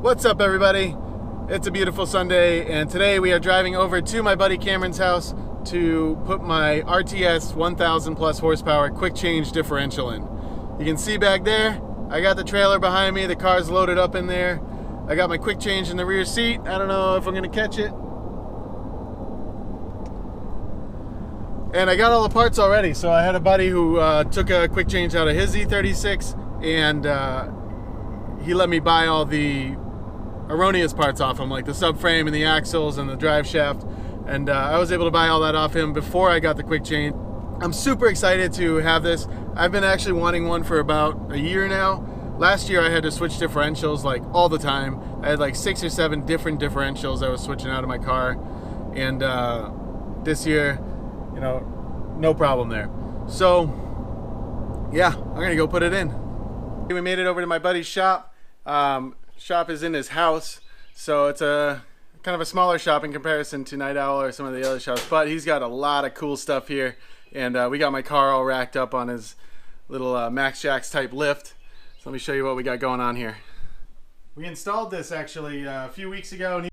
What's up, everybody? It's a beautiful Sunday, and today we are driving over to my buddy Cameron's house to put my RTS 1000 plus horsepower quick change differential in. You can see back there, I got the trailer behind me, the car's loaded up in there. I got my quick change in the rear seat. I don't know if I'm gonna catch it. And I got all the parts already, so I had a buddy who took a quick change out of his E36, and he let me buy all the erroneous parts off him, like the subframe and the axles and the drive shaft, and I was able to buy all that off him before I got the quick change. I'm super excited to have this. I've been actually wanting one for about a year now. Last year I had to switch differentials like all the time. I had like 6 or 7 different differentials I was switching out of my car, and this year, you know, no problem there. So yeah, I'm gonna go put it in. We made it over to my buddy's shop. Shop is in his house, so it's a kind of a smaller shop in comparison to Night Owl or some of the other shops, but he's got a lot of cool stuff here, and we got my car all racked up on his little Max Jacks type lift. So let me show you what we got going on here. We installed this actually a few weeks ago, and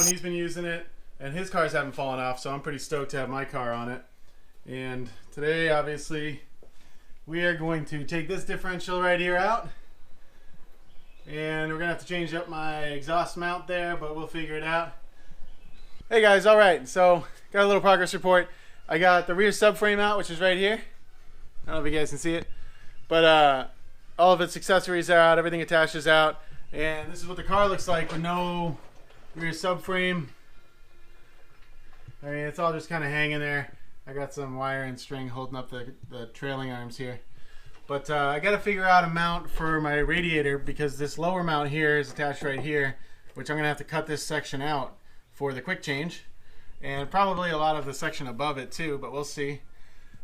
he's been using it, and his cars haven't fallen off, so I'm pretty stoked to have my car on it. And today, obviously, we are going to take this differential right here out, and we're gonna have to change up my exhaust mount there, but we'll figure it out. Hey guys, all right, so got a little progress report. I got the rear subframe out, which is right here. I don't know if you guys can see it, but all of its accessories are out, everything attaches out, and this is what the car looks like with no rear subframe. I mean, it's all just kind of hanging there. I got some wire and string holding up the trailing arms here. But I got to figure out a mount for my radiator, because this lower mount here is attached right here, which I'm going to have to cut this section out for the quick change. And probably a lot of the section above it too, but we'll see.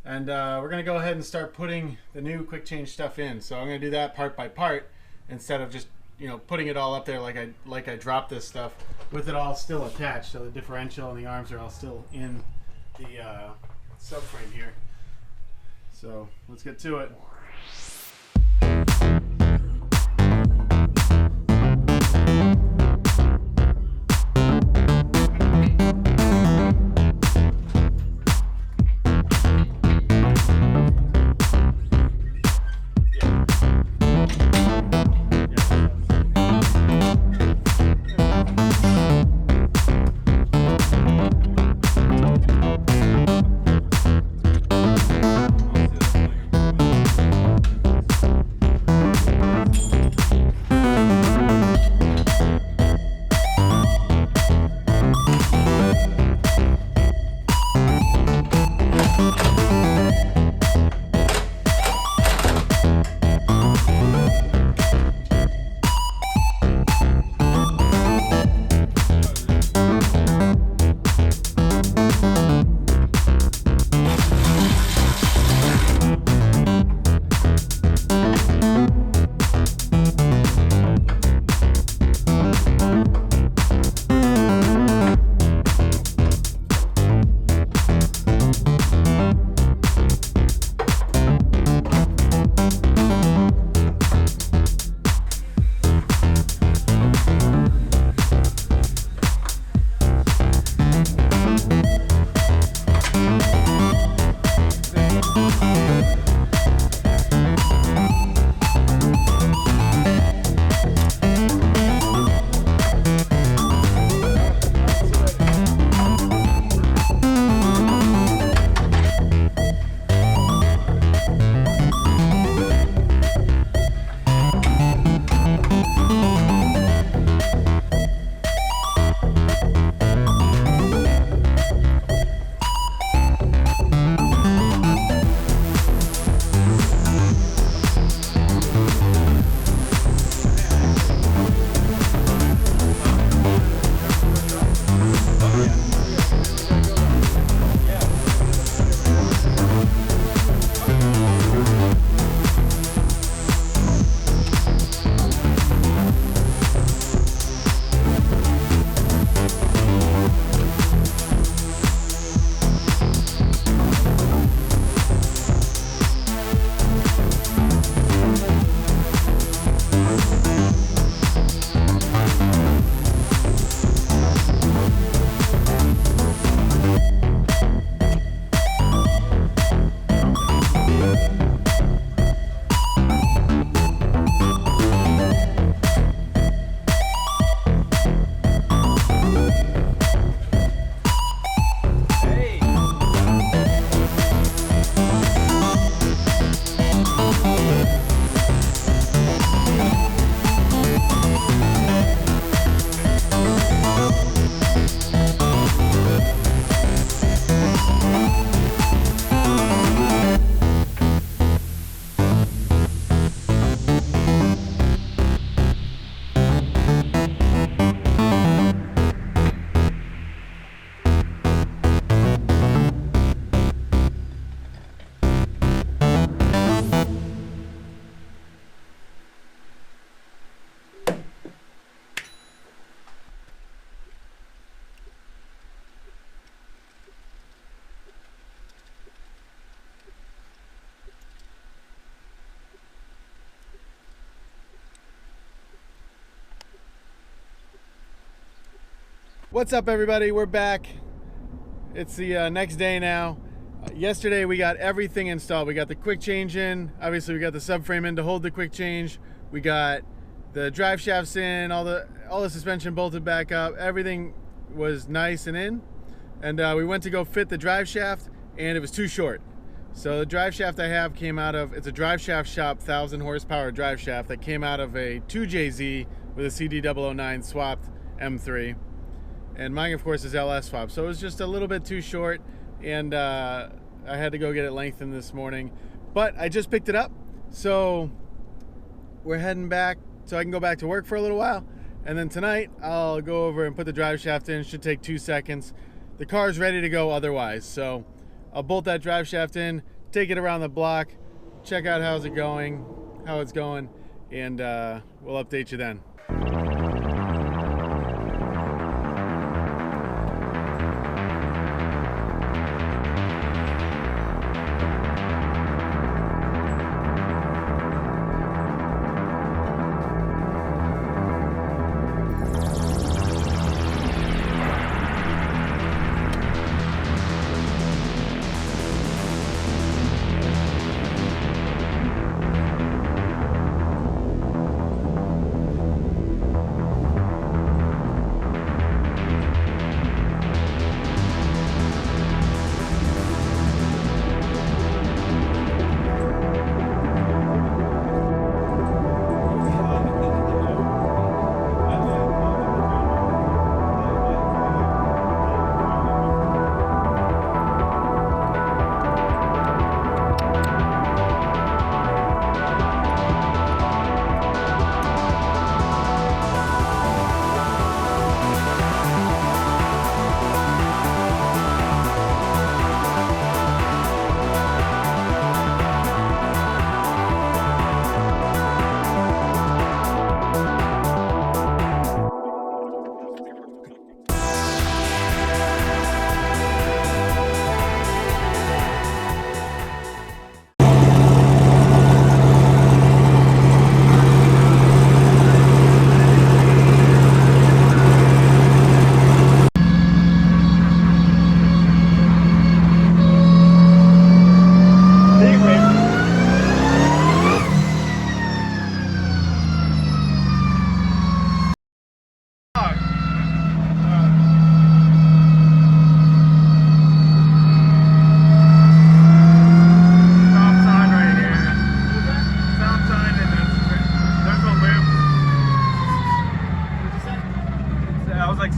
And we're going to go ahead and start putting the new quick change stuff in. So I'm going to do that part by part instead of just, you know, putting it all up there like I dropped this stuff with it all still attached. So the differential and the arms are all still in the subframe here. So let's get to it. What's up, everybody? We're back. It's the next day now. Yesterday we got everything installed. We got the quick change in. Obviously we got the subframe in to hold the quick change. We got the drive shafts in, all the suspension bolted back up. Everything was nice and in. And we went to go fit the drive shaft, and it was too short. So the drive shaft I have came out of, it's a drive shaft shop 1,000 horsepower drive shaft that came out of a 2JZ with a CD009 swapped M3. And mine, of course, is LS swap. So it was just a little bit too short, and I had to go get it lengthened this morning. But I just picked it up, so we're heading back so I can go back to work for a little while. And then tonight, I'll go over and put the drive shaft in. It should take 2 seconds. The car's ready to go otherwise. So I'll bolt that drive shaft in, take it around the block, check out how it's going, and we'll update you then.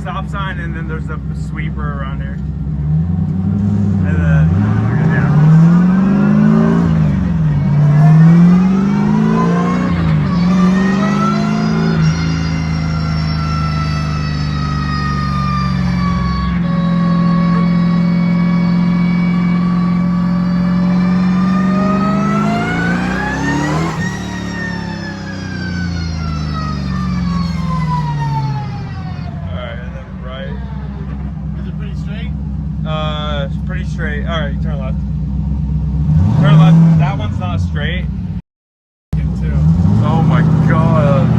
Stop sign, and then there's a sweeper around here. And then pretty straight. All right, turn left. Turn left. That one's not straight. Oh my god.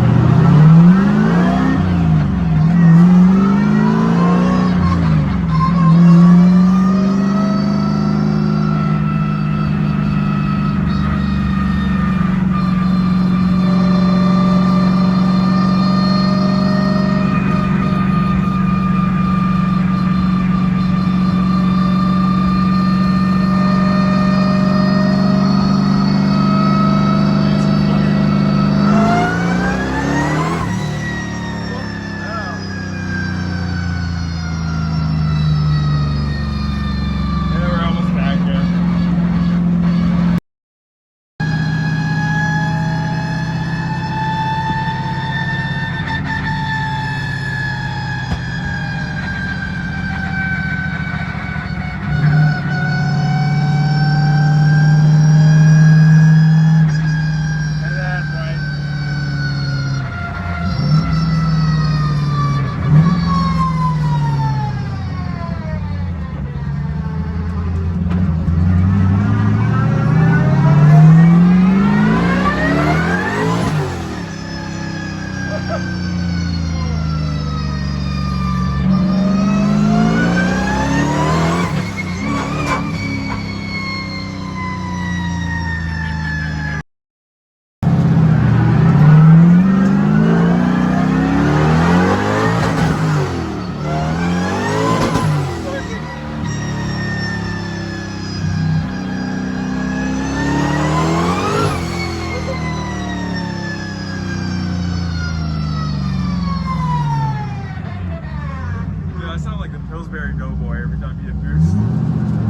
Pillsbury Doughboy every time you hit boost.